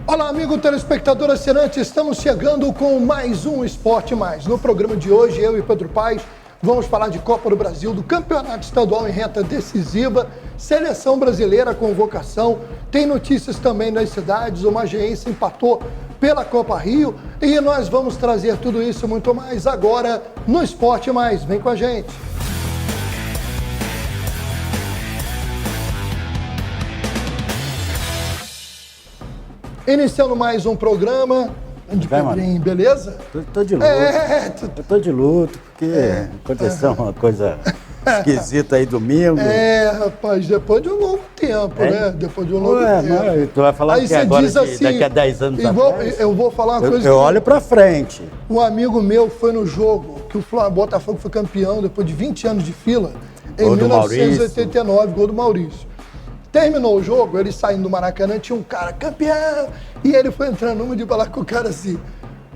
Olá, amigo telespectador assinante, estamos chegando com mais um Esporte Mais. No programa de hoje, eu e Pedro Paes vamos falar de Copa do Brasil, do Campeonato Estadual em reta decisiva, Seleção Brasileira, convocação, tem notícias também das cidades, o Magiense empatou pela Copa Rio e nós vamos trazer tudo isso e muito mais agora no Esporte Mais. Vem com a gente! Iniciando mais um programa. De Pedrinho, beleza? Tô de luto. Eu tô de luto, porque aconteceu uma coisa esquisita aí domingo. Rapaz, depois de um longo tempo, né? Depois de um longo tempo. Não, tu vai falar aí que agora, assim, daqui a 10 anos atrás? Eu vou falar uma coisa. Eu olho pra frente. Um amigo meu foi no jogo, que o Botafogo foi campeão depois de 20 anos de fila, em 1989, gol do Maurício. Terminou o jogo, eles saindo do Maracanã, tinha um cara campeão, e ele foi entrando numa de falar com o cara assim,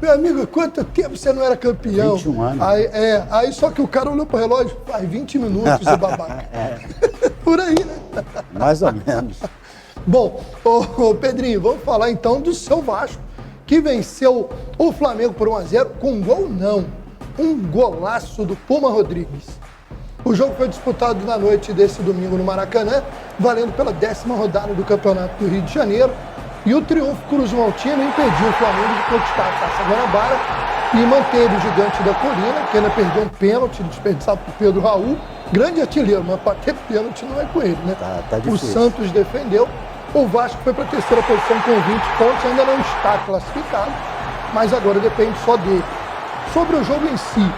meu amigo, quanto tempo você não era campeão? 21 anos. Aí só que o cara olhou pro relógio, faz 20 minutos, o babaca. Por aí, né? Mais ou menos. Bom, ô Pedrinho, vamos falar então do seu Vasco, que venceu o Flamengo por 1-0, com um gol não, um golaço do Puma Rodrigues. O jogo foi disputado na noite desse domingo no Maracanã, valendo pela 10ª rodada do Campeonato do Rio de Janeiro. E o triunfo cruz-maltino impediu o Flamengo de conquistar a Taça Guanabara e manteve o gigante da colina, que ainda perdeu um pênalti desperdiçado por Pedro Raul. Grande artilheiro, mas para ter pênalti não é com ele, né? Tá o Santos defendeu. O Vasco foi para a 3ª posição com 20 pontos, ainda não está classificado, mas agora depende só dele. Sobre o jogo em si,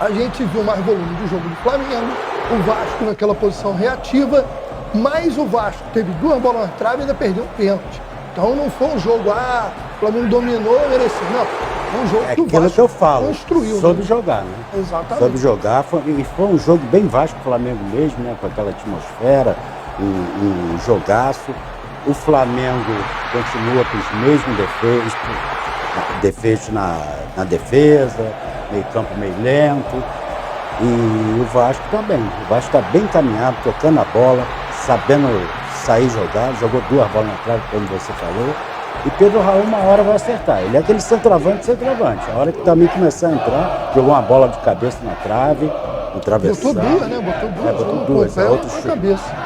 a gente viu mais volume do jogo do Flamengo, o Vasco naquela posição reativa, mas o Vasco teve 2 bolas na trave e ainda perdeu um pênalti. Então não foi um jogo, o Flamengo dominou, mereceu. Não, foi um jogo que o Vasco que eu falo, construiu. Soube jogar, né? Exatamente. Soube jogar, foi um jogo bem Vasco Flamengo mesmo, né? Com aquela atmosfera, um jogaço. O Flamengo continua com os mesmos defeitos na defesa, meio campo meio lento, e o Vasco também. O Vasco está bem encaminhado, tocando a bola, sabendo sair jogar, jogou 2 bolas na trave, como você falou, e Pedro Raul uma hora vai acertar. Ele é aquele centroavante. A hora que também começar a entrar, jogou uma bola de cabeça na trave, no travessão. Botou 2, né? Botou 2. Outro chute. Cabeça.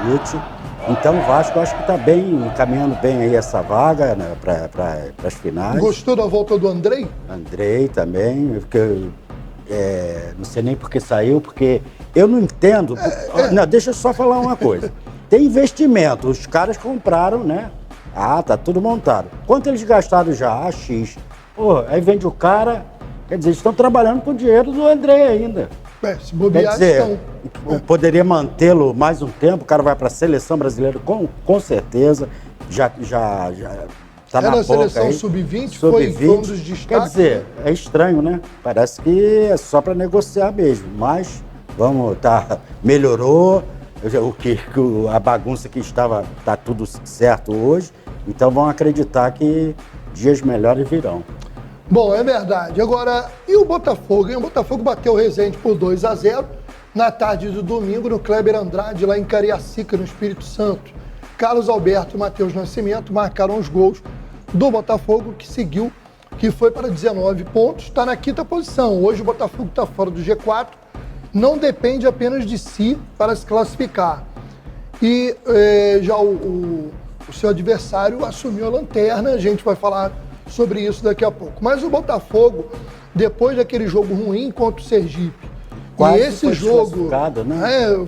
Chute. Então o Vasco acho que está bem, encaminhando bem aí essa vaga, né, para as finais. Gostou da volta do Andrei? Andrei também, porque não sei nem por que saiu, porque eu não entendo. Não, deixa eu só falar uma coisa. Tem investimento, os caras compraram, né? Tá tudo montado. Quanto eles gastaram já? X. Aí vende o cara, quer dizer, eles estão trabalhando com o dinheiro do Andrei ainda. Se bobear, quer dizer, poderia mantê-lo mais um tempo, o cara vai para a Seleção Brasileira com certeza, já tá na boca. Seleção sub-20, foi um dos destaques. Quer dizer, é estranho, né? Parece que é só para negociar mesmo, mas melhorou, a bagunça que estava, tá tudo certo hoje, então vão acreditar que dias melhores virão. Bom, é verdade. Agora, e o Botafogo, hein? O Botafogo bateu o Resende por 2-0 na tarde do domingo no Kleber Andrade, lá em Cariacica, no Espírito Santo. Carlos Alberto e Matheus Nascimento marcaram os gols do Botafogo, que foi para 19 pontos, está na 5ª posição. Hoje o Botafogo está fora do G4, não depende apenas de si para se classificar. E já o seu adversário assumiu a lanterna, a gente vai falar sobre isso daqui a pouco. Mas o Botafogo, depois daquele jogo ruim contra o Sergipe, quase e esse jogo, né?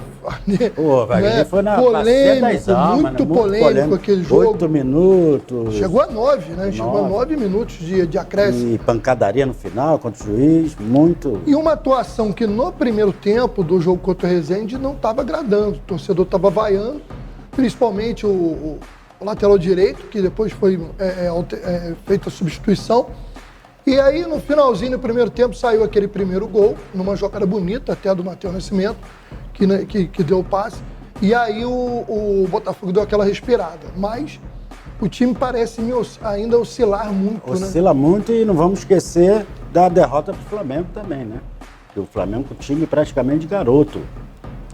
Foi na polêmico, das almas, muito polêmico aquele jogo. 8 minutos. Chegou a 9, né? Chegou a 9 minutos de acréscimo. E pancadaria no final contra o juiz, muito. E uma atuação que no primeiro tempo do jogo contra o Resende não estava agradando. O torcedor estava vaiando, principalmente o lateral direito, que depois foi feita a substituição. E aí, no finalzinho do primeiro tempo, saiu aquele primeiro gol, numa jogada bonita, até do Matheus Nascimento, que deu o passe. E aí o Botafogo deu aquela respirada. Mas o time parece ainda oscilar muito, Oscila muito, e não vamos esquecer da derrota para o Flamengo também, né? Porque o Flamengo é um time praticamente de garoto.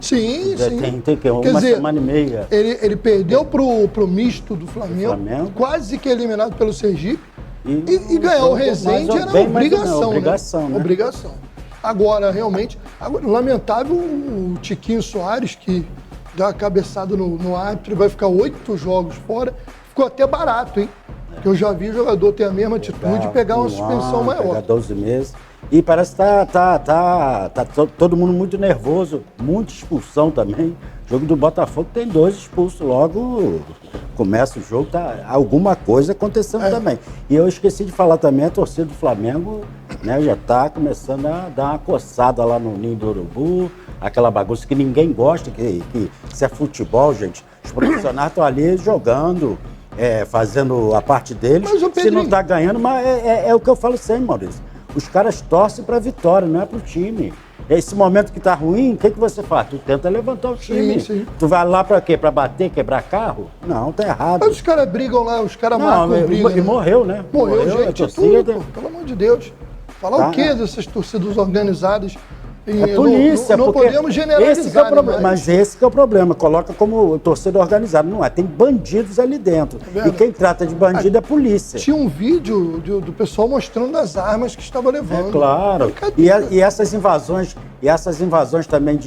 Sim, sim. Tem que Quer uma dizer, semana e meia. Ele perdeu pro misto do Flamengo, quase que eliminado pelo Sergipe, e ganhar o Resende era obrigação, né? Obrigação. Agora, realmente, lamentável o Tiquinho Soares, que dá uma cabeçada no árbitro e vai ficar 8 jogos fora. Ficou até barato, hein? Porque eu já vi o jogador ter a mesma atitude de pegar uma suspensão maior. Pegar 12 meses. E parece que tá todo mundo muito nervoso, muita expulsão também. O jogo do Botafogo tem 2 expulsos, logo começa o jogo, tá alguma coisa acontecendo também. E eu esqueci de falar também, a torcida do Flamengo, né, já tá começando a dar uma coçada lá no Ninho do Urubu, aquela bagunça que ninguém gosta, que isso é futebol, gente. Os profissionais estão ali jogando, fazendo a parte deles. Se não tá ganhando, mas é o que eu falo sempre, Maurício. Os caras torcem pra vitória, não é pro time. Esse momento que tá ruim, o que você faz? Tu tenta levantar o time. Sim. Tu vai lá pra quê? Pra bater, quebrar carro? Não, tá errado. Mas os caras brigam lá, os caras marcam briga. E morreu, né? Morreu gente, tudo, pelo amor de Deus. Falar o quê dessas torcidas organizadas? É polícia, não podemos generalizar. Esse que é o problema, mas esse que é o problema. Coloca como torcida organizada. Não é, tem bandidos ali dentro. E quem trata de bandido é a polícia. Tinha um vídeo do pessoal mostrando as armas que estava levando. É claro. E essas invasões também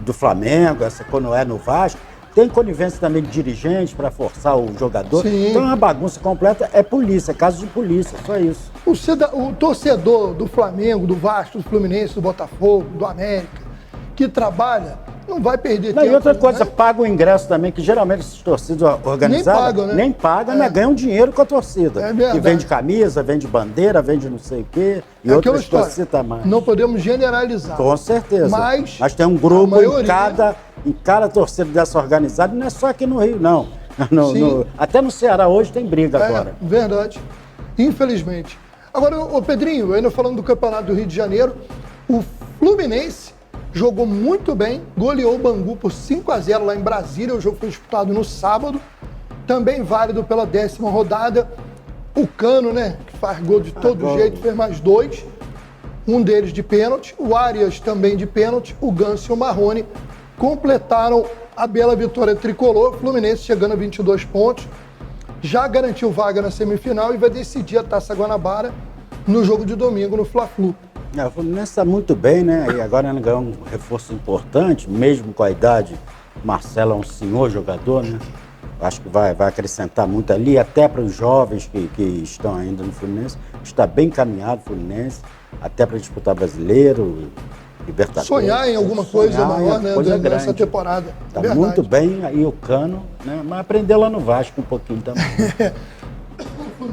do Flamengo, quando é no Vasco, tem conivência também de dirigentes para forçar o jogador. Sim. Então é uma bagunça completa, é polícia, é caso de polícia, só isso. O torcedor do Flamengo, do Vasco, do Fluminense, do Botafogo, do América, que trabalha, não vai perder tempo. E outra coisa, paga o ingresso também, que geralmente essas torcidas organizadas nem pagam, né? Ganham dinheiro com a torcida. Que vende camisa, vende bandeira, vende não sei o quê. E outras torcidas mais. Não podemos generalizar. Com certeza. Mas tem um grupo em cada torcida dessa organizada, não é só aqui no Rio, não. Até no Ceará hoje tem briga agora. Verdade. Infelizmente. Agora, Pedrinho, ainda falando do Campeonato do Rio de Janeiro, o Fluminense jogou muito bem, goleou o Bangu por 5-0 lá em Brasília. O jogo foi disputado no sábado. Também válido pela 10ª rodada. O Cano, né, que faz gol de todo jeito, fez mais 2. Um deles de pênalti. O Arias também de pênalti. O Ganso e o Marrone completaram a bela vitória tricolor. O Fluminense chegando a 22 pontos. Já garantiu vaga na semifinal e vai decidir a Taça Guanabara no jogo de domingo, no Fla-Flu. O Fluminense está muito bem, né? E agora ele ganhou um reforço importante, mesmo com a idade. Marcelo é um senhor jogador, né? Acho que vai acrescentar muito ali, até para os jovens que estão ainda no Fluminense. Está bem encaminhado o Fluminense, até para disputar brasileiro, Libertadores. Sonhar em alguma coisa maior, né? Nessa temporada. Está muito bem aí o Cano, né? Mas aprendeu lá no Vasco um pouquinho também.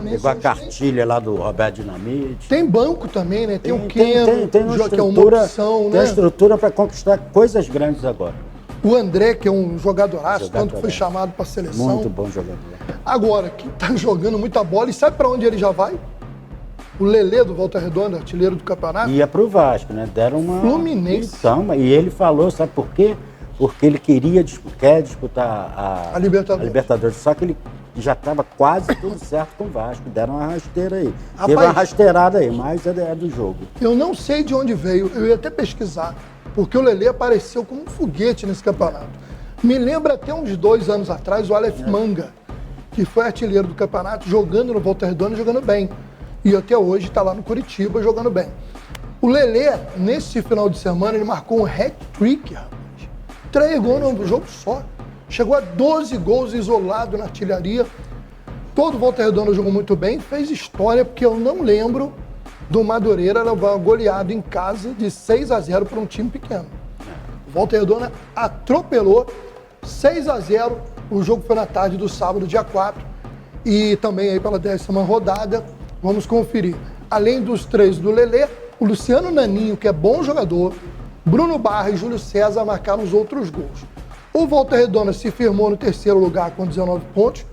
Pegou a cartilha lá do Roberto Dinamite. Tem banco também, né? Tem o Keno, tem uma opção, tem estrutura para conquistar coisas grandes agora. O André, que é um jogadoraço, tanto foi chamado para a seleção. Muito bom jogador. Agora, quem está jogando muita bola, e sabe para onde ele já vai? O Lelê do Volta Redonda, artilheiro do campeonato. Ia pro Vasco, né? Deram uma... Fluminense. Então, e ele falou, sabe por quê? Porque ele quer disputar a Libertadores. Só que ele já estava quase tudo certo com o Vasco. Deram uma rasteira aí. Teve uma rasteirada aí, mas é do jogo. Eu não sei de onde veio, eu ia até pesquisar, porque o Lelê apareceu como um foguete nesse campeonato. Me lembra até uns 2 anos atrás o Aleph Manga, que foi artilheiro do campeonato, jogando no Volta Redonda e jogando bem. E até hoje está lá no Curitiba jogando bem. O Lelê, nesse final de semana, ele marcou um hat-trick, rapaz. 3 gols num jogo só. Chegou a 12 gols isolado na artilharia. Todo o Volta Redonda jogou muito bem. Fez história, porque eu não lembro do Madureira levar uma goleada em casa de 6-0 para um time pequeno. O Volta Redonda atropelou 6-0. O jogo foi na tarde do sábado, dia 4. E também aí pela 10ª rodada. Vamos conferir. Além dos 3 do Lelê, o Luciano Naninho, que é bom jogador, Bruno Barra e Júlio César marcaram os outros gols. O Volta Redonda se firmou no 3º lugar com 19 pontos.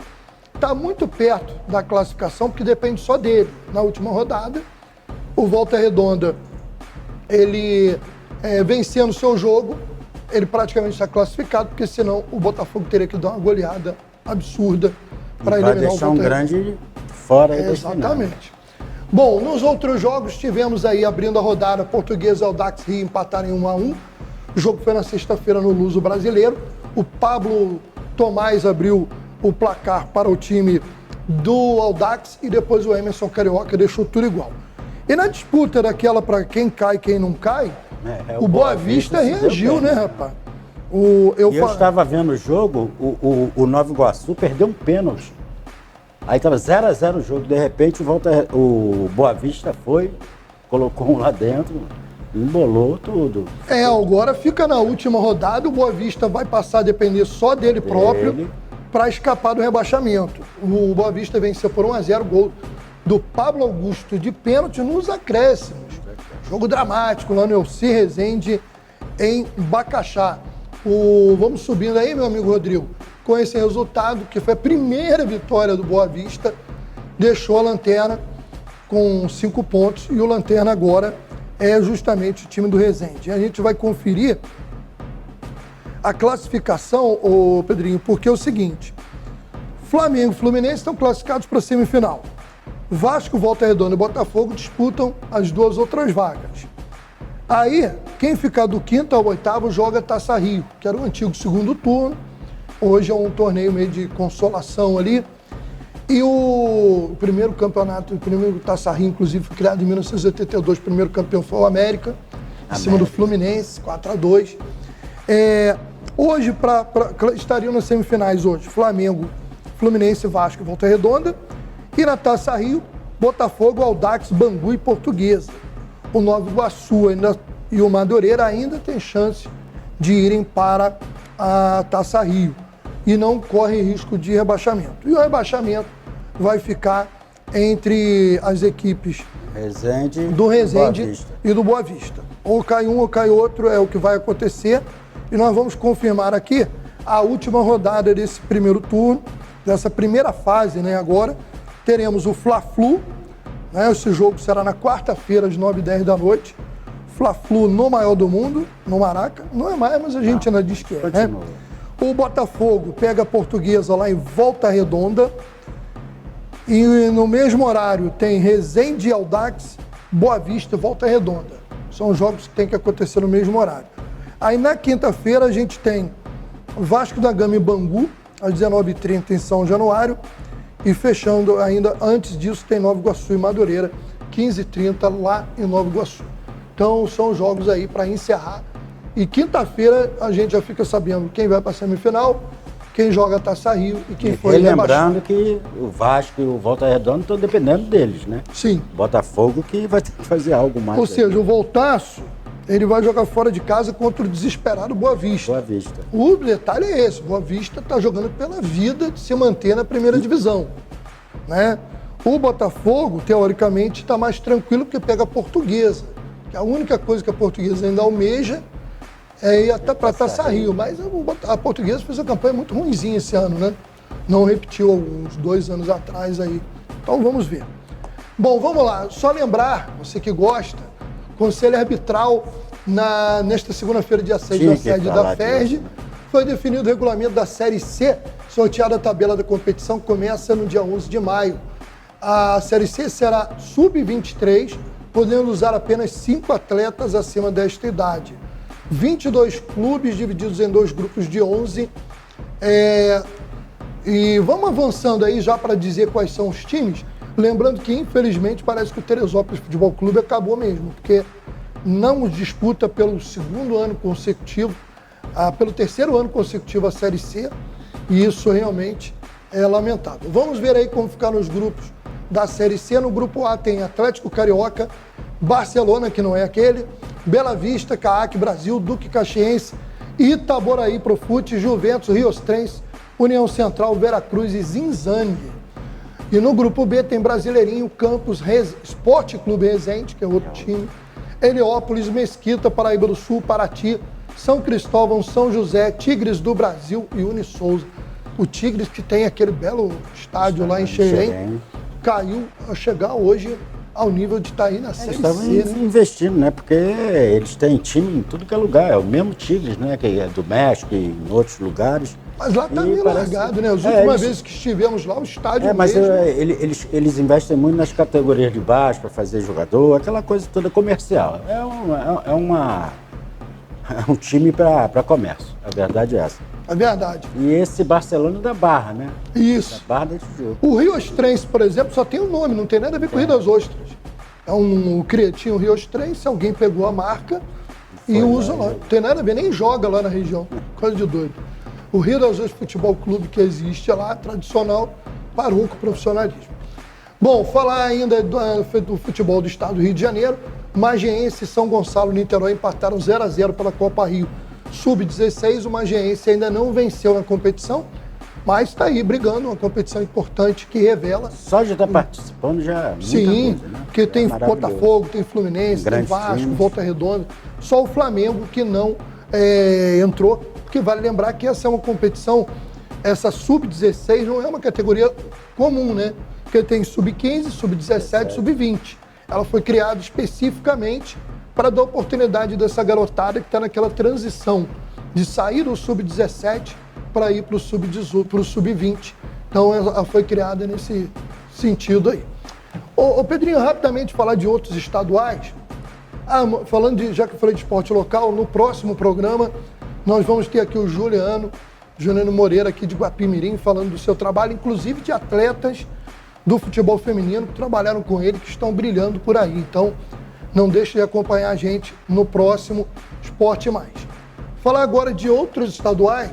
Está muito perto da classificação, porque depende só dele. Na última rodada, o Volta Redonda, ele vencendo o seu jogo, ele praticamente está classificado, porque senão o Botafogo teria que dar uma goleada absurda para eliminar o Volta Redonda. Vai deixar um grande fora aí. Exatamente. Bom, nos outros jogos tivemos aí, abrindo a rodada, Portuguesa e Audax Rio empataram em 1-1. O jogo foi na sexta-feira no Luso Brasileiro. O Pablo Tomás abriu o placar para o time do Audax e depois o Emerson Carioca deixou tudo igual. E na disputa daquela para quem cai e quem não cai, o Boa Vista reagiu, né, rapaz? Eu estava vendo o jogo, o Nova Iguaçu perdeu um pênalti. Aí estava 0-0 o jogo, de repente o Boa Vista foi, colocou um lá dentro, embolou tudo. Agora fica na última rodada, o Boa Vista vai passar a depender só dele próprio para escapar do rebaixamento. O Boa Vista venceu por 1-0, gol do Pablo Augusto de pênalti nos acréscimos. Jogo dramático lá no Elci Rezende, em Bacaxá. Vamos subindo aí, meu amigo Rodrigo, com esse resultado, que foi a primeira vitória do Boa Vista, deixou a Lanterna com 5 pontos e o Lanterna agora é justamente o time do Rezende. A gente vai conferir a classificação, Pedrinho, porque é o seguinte: Flamengo e Fluminense estão classificados para a semifinal. Vasco, Volta Redonda e Botafogo disputam as 2 outras vagas. Aí, quem ficar do 5º ao 8º joga Taça Rio, que era o antigo segundo turno. Hoje é um torneio meio de consolação ali. E o primeiro campeonato, o primeiro Taça Rio, inclusive, foi criado em 1982. O primeiro campeão foi o América, em cima do Fluminense, 4-2. Hoje, estariam nas semifinais hoje, Flamengo, Fluminense, Vasco e Volta Redonda. E na Taça Rio, Botafogo, Audax, Bangu e Portuguesa. O Nova Iguaçu e o Madureira ainda tem chance de irem para a Taça Rio e não corre risco de rebaixamento. E o rebaixamento vai ficar entre as equipes do Rezende e do Boa Vista. Ou cai um ou cai outro, é o que vai acontecer. E nós vamos confirmar aqui a última rodada desse primeiro turno, dessa primeira fase, né, agora. Teremos o Fla-Flu, né? Esse jogo será na quarta-feira, às 9h10 da noite. Fla-Flu no maior do mundo, no Maraca. Não é mais, mas a gente ainda diz que é, né? O Botafogo pega a Portuguesa lá em Volta Redonda. E no mesmo horário tem Rezende e Audax, Boa Vista e Volta Redonda. São jogos que tem que acontecer no mesmo horário. Aí na quinta-feira a gente tem Vasco da Gama e Bangu, às 19h30 em São Januário. E fechando ainda, antes disso, tem Nova Iguaçu e Madureira, 15h30 lá em Nova Iguaçu. Então são jogos aí para encerrar. E quinta-feira a gente já fica sabendo quem vai para a semifinal, quem joga a Taça Rio e quem foi rebaixado. Lembrando que o Vasco e o Volta Redonda estão dependendo deles, né? Sim. Botafogo que vai ter que fazer algo mais. Ou seja, o Voltaço, ele vai jogar fora de casa contra o desesperado Boa Vista. Boa Vista. O detalhe é esse, Boa Vista está jogando pela vida de se manter na primeira divisão, né? O Botafogo, teoricamente, está mais tranquilo porque pega a Portuguesa, que a única coisa que a Portuguesa ainda almeja é ir até para Taça Rio, mas a Portuguesa fez uma campanha muito ruinzinha esse ano, né? Não repetiu uns 2 anos atrás aí. Então vamos ver. Bom, vamos lá. Só lembrar, você que gosta, Conselho Arbitral, nesta segunda-feira, dia 6, na sede da FERJ, foi definido o regulamento da Série C, sorteada a tabela da competição, começa no dia 11 de maio. A Série C será sub-23, podendo usar apenas 5 atletas acima desta idade. 22 clubes divididos em 2 grupos de 11. E vamos avançando aí já para dizer quais são os times. Lembrando que, infelizmente, parece que o Teresópolis Futebol Clube acabou mesmo, porque não disputa pelo 2º ano consecutivo, pelo 3º ano consecutivo a Série C, e isso realmente é lamentável. Vamos ver aí como ficar nos grupos da Série C. No grupo A tem Atlético Carioca, Barcelona, que não é aquele, Bela Vista, CAAC Brasil, Duque Caxiense, Itaboraí Profute, Juventus, Riostrense, União Central, Veracruz e Zinzangue. E no grupo B tem Brasileirinho, Campos, Esporte Clube Resende, que é outro time, Heliópolis, Mesquita, Paraíba do Sul, Paraty, São Cristóvão, São José, Tigres do Brasil e Unisouza. O Tigres, que tem aquele belo estádio lá em Xerém, caiu a chegar hoje ao nível de estar aí na Série C. Eles estavam investindo, né? Porque eles têm time em tudo que é lugar. É o mesmo Tigres, né? Que é do México e em outros lugares. Mas lá tá meio largado, né? As últimas vezes que estivemos lá, o estádio mas mesmo... eles investem muito nas categorias de baixo para fazer jogador, aquela coisa toda comercial. é um time para comércio, a verdade é essa. É verdade. E esse Barcelona da Barra, né? Isso. Da Barra da Tijuca. O Rio Ostrense, por exemplo, só tem um nome, não tem nada a ver com o Rio das Ostras. É um criativo Rio Ostrense, alguém pegou a marca e usa lá. Não tem nada a ver, nem joga lá na região. Coisa de doido. O Rio das Ostras Futebol Clube que existe lá, tradicional, parou com o profissionalismo. Bom, falar ainda do futebol do estado do Rio de Janeiro. Magiense e São Gonçalo Niterói empataram 0-0 pela Copa Rio Sub-16. O Magiense ainda não venceu na competição, mas está aí brigando, uma competição importante que revela. Só de estar participando já é muita Sim, coisa, né? porque tem Botafogo, tem Fluminense, tem Vasco, times. Volta Redonda. Só o Flamengo que não entrou, porque vale lembrar que essa é uma competição, essa Sub-16 não é uma categoria comum, né? Porque tem Sub-15, Sub-17, Sub-20. Ela foi criada especificamente para dar oportunidade dessa garotada que está naquela transição de sair do Sub-17 para ir para o Sub-18, para o Sub-20. Então ela foi criada nesse sentido aí. Ô Pedrinho, rapidamente falar de outros estaduais. Já que eu falei de esporte local, no próximo programa nós vamos ter aqui o Juliano Moreira aqui de Guapimirim falando do seu trabalho, inclusive de atletas do futebol feminino que trabalharam com ele, que estão brilhando por aí. Então, não deixe de acompanhar a gente no próximo Esporte Mais. Falar agora de outros estaduais.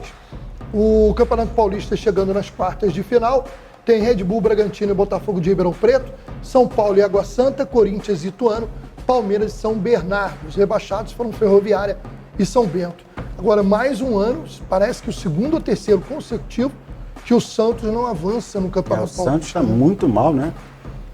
O Campeonato Paulista chegando nas quartas de final. Tem Red Bull, Bragantino e Botafogo de Ribeirão Preto, São Paulo e Água Santa, Corinthians e Ituano, Palmeiras e São Bernardo. Os rebaixados foram Ferroviária e São Bento. Agora, mais um ano, parece que o segundo ou terceiro consecutivo, que o Santos não avança no Campeonato Paulista. O Santos está muito mal, né?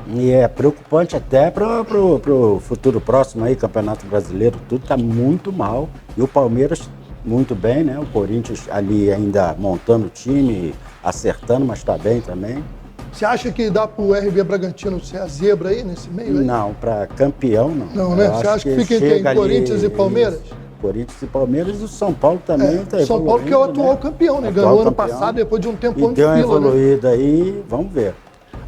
E é preocupante até para o futuro próximo aí, Campeonato Brasileiro, tudo está muito mal. E o Palmeiras muito bem, né? O Corinthians ali ainda montando o time, acertando, mas está bem também. Você acha que dá para o RB Bragantino ser a zebra aí, nesse meio aí? Não, para campeão não. Não, né? Você acha que fica em quem? Corinthians e Palmeiras? Corinthians e Palmeiras, e o São Paulo também está evoluindo. São Paulo que é o atual campeão, né? Ganhou ano passado, depois de um tempão de fila, deu uma evoluída aí, vamos ver.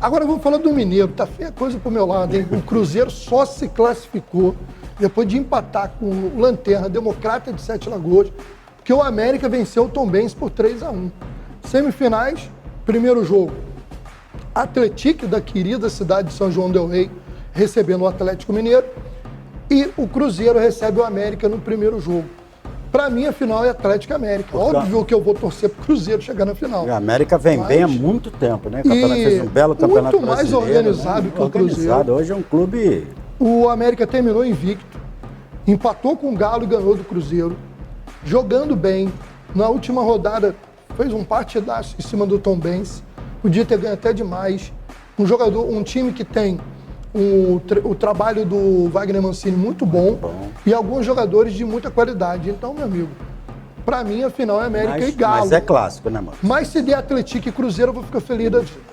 Agora vamos falar do Mineiro, tá feia coisa pro meu lado, hein? O Cruzeiro só se classificou depois de empatar com o Lanterna Democrata de Sete Lagoas, porque o América venceu o Tombense por 3-1. Semifinais, primeiro jogo, Atlético da querida cidade de São João del Rei, recebendo o Atlético Mineiro, e o Cruzeiro recebe o América no primeiro jogo. Para mim, a final é Atlético e América. Óbvio que eu vou torcer pro Cruzeiro chegar na final. A América vem bem há muito tempo, né? O campeonato fez um belo campeonato muito mais brasileiro, organizado, né? Que o Cruzeiro. Hoje é um clube... O América terminou invicto, empatou com o Galo e ganhou do Cruzeiro, jogando bem. Na última rodada, fez um partidaço em cima do Tombense. Podia ter ganho até demais. Um time que tem o trabalho do Wagner Mancini muito bom e alguns jogadores de muita qualidade. Então, meu amigo, pra mim a final é América e Galo. Mas é clássico, né, mano? Mas se der Atlético e Cruzeiro, eu vou ficar feliz da vida.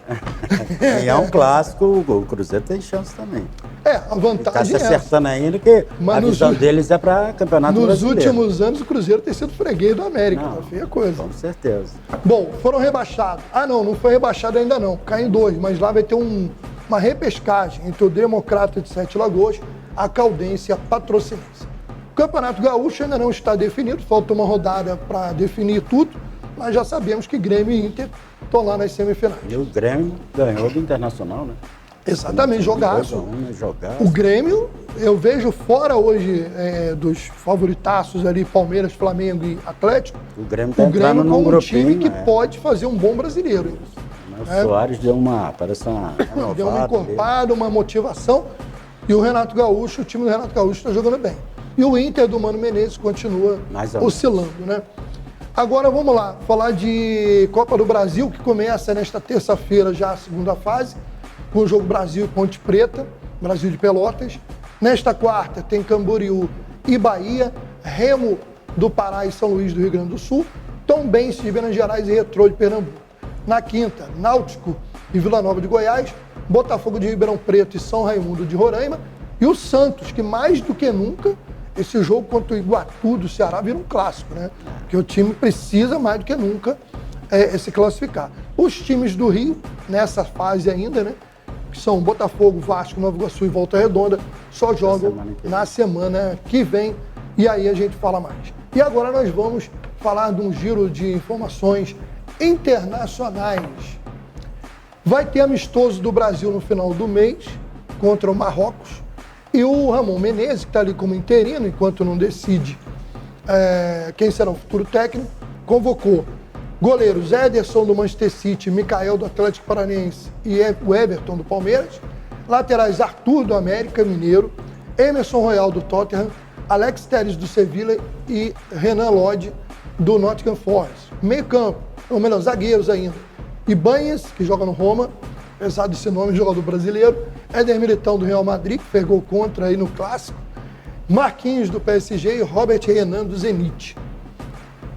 E é um clássico, o Cruzeiro tem chance também. A vantagem tá se acertando ainda, que mas a visão deles é para campeonato brasileiro. Nos últimos anos, o Cruzeiro tem sido freguês do América. Tá feia coisa. Com certeza. Bom, foram rebaixados. Não foi rebaixado ainda não. Cai em 2, mas lá vai ter uma repescagem entre o Democrata de Sete Lagoas, a Caldense e a Patrocinense. O Campeonato Gaúcho ainda não está definido, falta uma rodada para definir tudo, mas já sabemos que Grêmio e Inter estão lá nas semifinais. E o Grêmio ganhou do Internacional, né? Exatamente, jogaço. O Grêmio, eu vejo fora hoje dos favoritaços ali, Palmeiras, Flamengo e Atlético, o Grêmio está entrando num como um time que né? pode fazer um bom brasileiro. O Soares deu uma encorpada, uma motivação. E o Renato Gaúcho, o time do Renato Gaúcho está jogando bem. E o Inter do Mano Menezes continua oscilando, né? Agora vamos lá, falar de Copa do Brasil, que começa nesta terça-feira já a segunda fase, com o jogo Brasil e Ponte Preta, Brasil de Pelotas. Nesta quarta tem Camboriú e Bahia, Remo do Pará e São Luís do Rio Grande do Sul, Tombense de Minas Gerais e Retrô de Pernambuco. Na quinta, Náutico e Vila Nova de Goiás, Botafogo de Ribeirão Preto e São Raimundo de Roraima, e o Santos, que mais do que nunca, esse jogo contra o Iguatu do Ceará vira um clássico, né? Porque o time precisa mais do que nunca se classificar. Os times do Rio, nessa fase ainda, né? Que são Botafogo, Vasco, Nova Iguaçu e Volta Redonda, só jogam na semana que vem, e aí a gente fala mais. E agora nós vamos falar de um giro de informações internacionais. Vai ter amistoso do Brasil no final do mês contra o Marrocos. E o Ramon Menezes, que está ali como interino, enquanto não decide quem será o futuro técnico, convocou goleiros Ederson do Manchester City, Mikael do Atlético Paranaense e o Everton do Palmeiras, laterais Arthur do América Mineiro, Emerson Royal do Tottenham, Alex Telles do Sevilla e Renan Lodge do Nottingham Forest. Meio campo, ou melhor, zagueiros ainda. Ibanez, que joga no Roma, apesar desse nome, jogador brasileiro. Éder Militão do Real Madrid, que fez gol contra aí no Clássico. Marquinhos do PSG e Robert Renan do Zenit.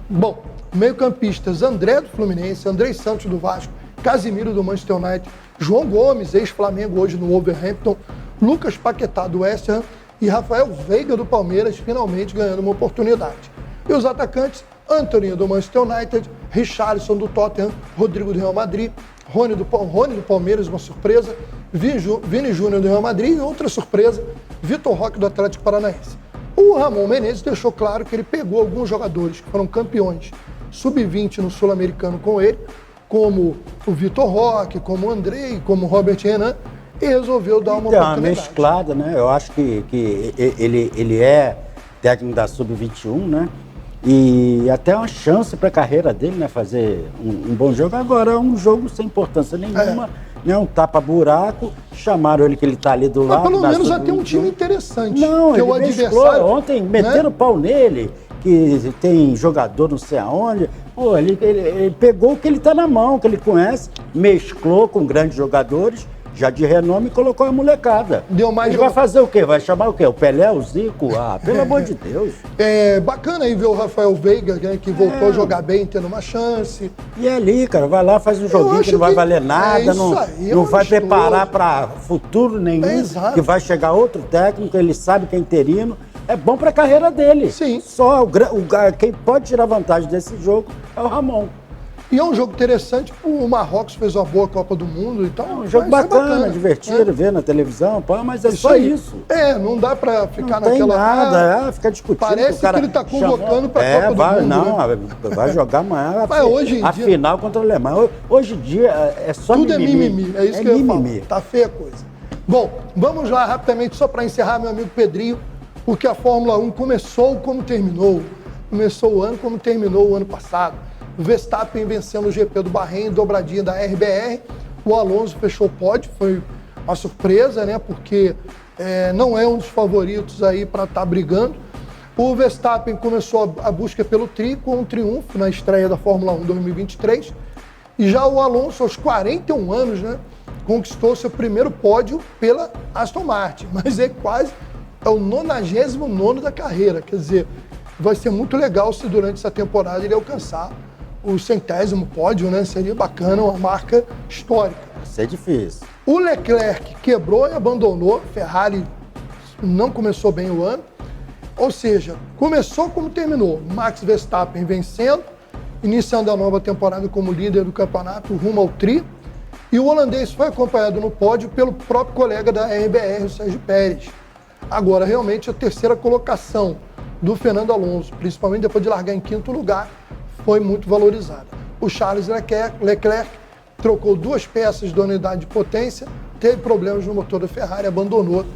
Bom, meio-campistas André do Fluminense, Andrei Santos do Vasco, Casimiro do Manchester United, João Gomes, ex-Flamengo hoje no Wolverhampton, Lucas Paquetá do West Ham e Rafael Veiga do Palmeiras, finalmente ganhando uma oportunidade. E os atacantes, Antony do Manchester United, Richarlison do Tottenham, Rodrigo do Real Madrid, Rony do Palmeiras, uma surpresa, Vini Júnior do Real Madrid e outra surpresa, Vitor Roque do Atlético Paranaense. O Ramon Menezes deixou claro que ele pegou alguns jogadores que foram campeões sub-20 no Sul-Americano com ele, como o Vitor Roque, como o Andrei, como o Robert Renan, e resolveu dar uma oportunidade. Uma mesclada, né? Eu acho que ele é técnico da sub-21, né? E até uma chance para a carreira dele, né? Fazer um bom jogo. Agora é um jogo sem importância nenhuma, né? Um tapa-buraco. Chamaram ele que ele está ali do lado. Mas pelo menos já tem um time interessante. Não, que ele o adversário ontem, meteram o pau nele, que tem jogador não sei aonde. Pô, ele pegou o que ele está na mão, que ele conhece, mesclou com grandes jogadores, já de renome, e colocou a molecada. Deu mais ele vai fazer o quê? Vai chamar o quê? O Pelé, o Zico? Ah, pelo amor de Deus. É bacana aí ver o Rafael Veiga, né, que voltou a jogar bem, tendo uma chance. E ali, cara, vai lá, faz um joguinho que não vai valer nada, não vai preparar para futuro nenhum, que vai chegar outro técnico, ele sabe que é interino. É bom para a carreira dele. Sim. Só quem pode tirar vantagem desse jogo é o Ramon. E é um jogo interessante, o Marrocos fez uma boa Copa do Mundo, então... É um jogo bacana, divertido, ver na televisão, mas é só isso. Não dá pra ficar não naquela... Não tem nada, ficar discutindo. Parece que ele tá convocando pra Copa do Mundo. Não, vai jogar amanhã a final contra a Alemanha. Hoje em dia é só tudo mimimi. Tudo é mimimi, é isso que eu ia falar. Tá feia a coisa. Bom, vamos lá rapidamente, só para encerrar, meu amigo Pedrinho, porque a Fórmula 1 começou como terminou. Começou o ano como terminou o ano passado. O Verstappen vencendo o GP do Bahrein, dobradinha da RBR. O Alonso fechou o pódio, foi uma surpresa, né? Porque não é um dos favoritos aí para estar brigando. O Verstappen começou a busca pelo tri com um triunfo na estreia da Fórmula 1 2023. E já o Alonso, aos 41 anos, né? Conquistou seu primeiro pódio pela Aston Martin. Mas é o 99º da carreira. Quer dizer, vai ser muito legal se durante essa temporada ele alcançar o 100º pódio, né? Seria bacana, uma marca histórica. Vai ser difícil. O Leclerc quebrou e abandonou. Ferrari não começou bem o ano. Ou seja, começou como terminou. Max Verstappen vencendo, iniciando a nova temporada como líder do campeonato, rumo ao tri. E o holandês foi acompanhado no pódio pelo próprio colega da RBR, o Sérgio Pérez. Agora, realmente, a terceira colocação do Fernando Alonso, principalmente depois de largar em quinto lugar, foi muito valorizada. O Charles Leclerc trocou 2 peças da unidade de potência, teve problemas no motor da Ferrari, abandonou,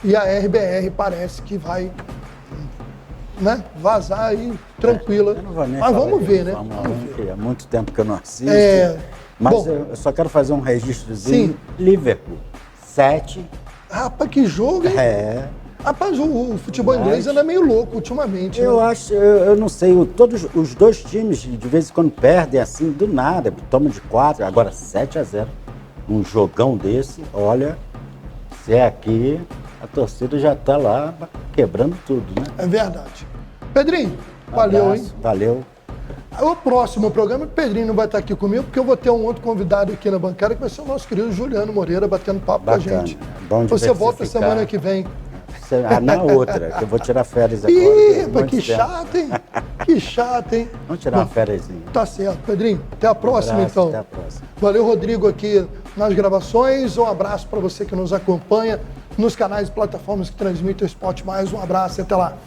e a RBR parece que vai, né, vazar aí tranquila. Eu não vou nem Mas vamos ver, né? Vamos ver. Há muito tempo que eu não assisto. Mas bom, eu só quero fazer um registrozinho. Sim. Liverpool, 7. Rapaz, que jogo, hein? Rapaz, o futebol inglês anda meio louco ultimamente. Eu acho, eu não sei, todos os dois times de vez em quando perdem assim, do nada, toma de 4, agora 7-0. Um jogão desse, olha, se é aqui, a torcida já tá lá quebrando tudo, né? É verdade. Pedrinho, valeu, hein? Valeu. O próximo programa, o Pedrinho não vai estar aqui comigo, porque eu vou ter um outro convidado aqui na bancada, que vai ser o nosso querido Juliano Moreira, batendo papo com a gente. Bom Você volta semana que vem. Na outra, que eu vou tirar férias agora. Ih, que chato, hein? Que chato, hein? Vamos tirar uma férias. Tá certo, Pedrinho. Até a próxima, então. Até a próxima. Valeu, Rodrigo, aqui nas gravações. Um abraço para você que nos acompanha nos canais e plataformas que transmitem o Esporte Mais. Um abraço e até lá.